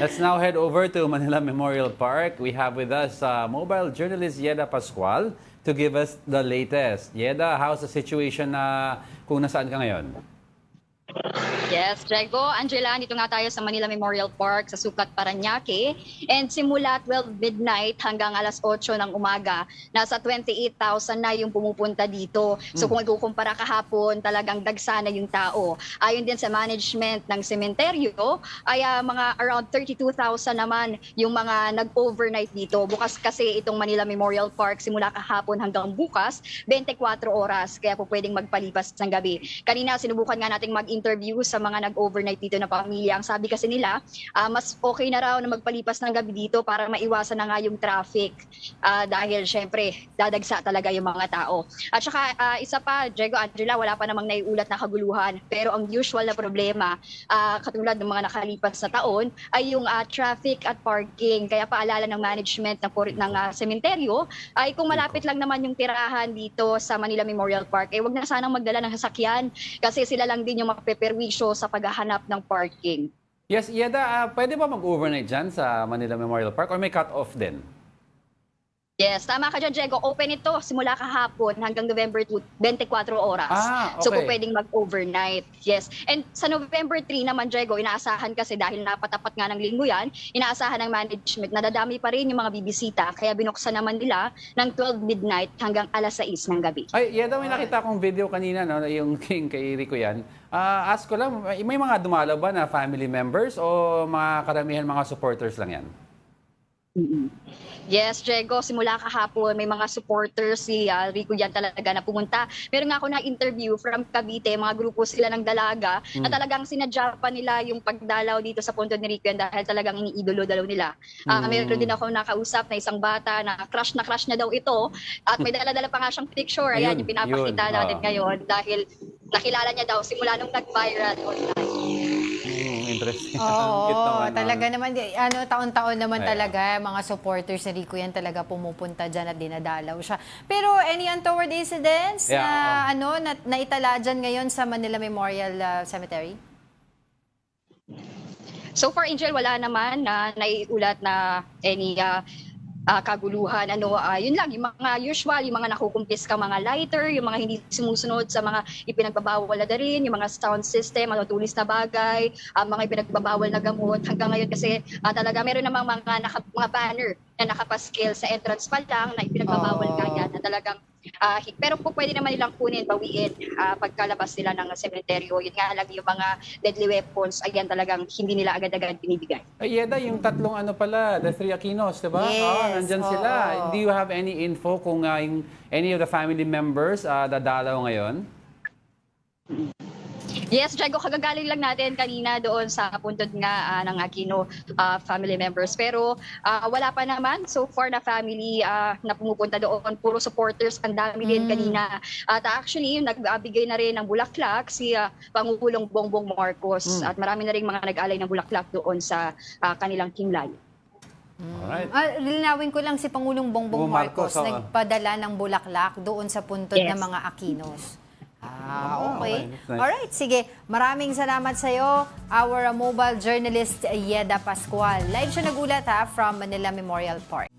Let's now head over to Manila Memorial Park. We have with us mobile journalist Yeda Pascual to give us the latest. Yeda, how's the situation kung nasaan ka ngayon? Yes, Diego, Angela, dito nga tayo sa Manila Memorial Park sa Sukat, Parañaque. And simula 12 midnight hanggang alas 8 ng umaga, nasa 28,000 na yung pumupunta dito. So kung ikukumpara kahapon, talagang dagsa na yung tao. Ayon din sa management ng sementeryo, ay mga around 32,000 naman yung mga nag-overnight dito. Bukas kasi itong Manila Memorial Park simula kahapon hanggang bukas, 24 oras. Kaya po pwedeng magpalipas ng gabi. Kanina sinubukan nga nating mag-interview sa mga nag-overnight dito na pamilya. Ang sabi kasi nila, mas okay na raw na magpalipas ng gabi dito para maiwasan na nga yung traffic. Dahil syempre, dadagsa talaga yung mga tao. At saka isa pa, Diego, Angela, wala pa namang naiulat na kaguluhan. Pero ang usual na problema, katulad ng mga nakalipas na taon, ay yung traffic at parking. Kaya paalala ng management ng sementeryo, ay kung malapit lang naman yung tirahan dito sa Manila Memorial Park, wag na sanang magdala ng sasakyan kasi sila lang din yung mapeperwisyo sa paghahanap ng parking. Yes, Yeda, pwede ba mag-overnight dyan sa Manila Memorial Park or may cut-off din? Yes, tama ka dyan, Diego. Open ito simula kahapon hanggang November 2, 24 oras. Okay. So, po pwedeng mag-overnight. Yes. And sa November 3 naman, Diego, inaasahan kasi dahil napatapat nga ng linggo yan, inaasahan ng management na dadami pa rin yung mga bibisita. Kaya binuksan naman nila ng 12 midnight hanggang alas 6 ng gabi. Ay, Yeda, may nakita akong video kanina, no, yung king kay Rico yan. Ask ko lang, may mga dumalaw ba na family members o mga karamihan mga supporters lang yan? Yes, Diego, simula kahapon may mga supporters si Rico yan talaga na pumunta. Meron nga ako na-interview from Cavite, mga grupo sila ng dalaga na talagang sinadya pa nila yung pagdalaw dito sa punto ni Rico yan dahil talagang iniidolo dalaw nila. Meron din ako nakausap na isang bata na crush na daw ito at may dala-dala pa nga siyang picture. Ayan, yung pinapakita natin ngayon dahil nakilala niya daw simula nung nag-viral online. Interesting. Oo, talaga naman, taon-taon naman talaga, mga supporters ni Rico yan talaga pumupunta dyan at dinadalaw siya. Pero any untoward incidents na naitala dyan ngayon sa Manila Memorial Cemetery? So far, Angel, wala naman na naiulat na any kaguluhan. Yun lang, yung mga usual, yung mga nakukumpis ka mga lighter, yung mga hindi sumusunod sa mga ipinagbabawal na rin, yung mga sound system, tulis na bagay, mga ipinagbabawal na gamot. Hanggang ngayon kasi talaga meron namang mga banner na nakapaskil sa entrance pa lang na ipinagbabawal kagad na talagang pero po pwede naman nilang kunin, bawiin pagkalabas nila ng sementeryo. Yun nga lang yung mga deadly weapons, ayan talagang hindi nila agad-agad binibigay. Ay, Yeda, yung tatlong the three Aquinos, di ba? Yes, nandyan sila. Do you have any info kung any of the family members dadalaw ngayon? Yes, Diego, kagagaling lang natin kanina doon sa puntod nga ng Aquino family members. Pero wala pa naman so far na family na pumupunta doon. Puro supporters, ang dami din kanina. At actually, nagbigay na rin ng bulaklak si Pangulong Bongbong Marcos. At marami na rin mga nag-alay ng bulaklak doon sa kanilang kimlay. Alright. Linawin ko lang, si Pangulong Bongbong Marcos nagpadala ng bulaklak doon sa puntod ng mga Aquinos. Okay. Nice. Alright, sige. Maraming salamat sa iyo, our mobile journalist Yeda Pascual. Live siya nagulat from Manila Memorial Park.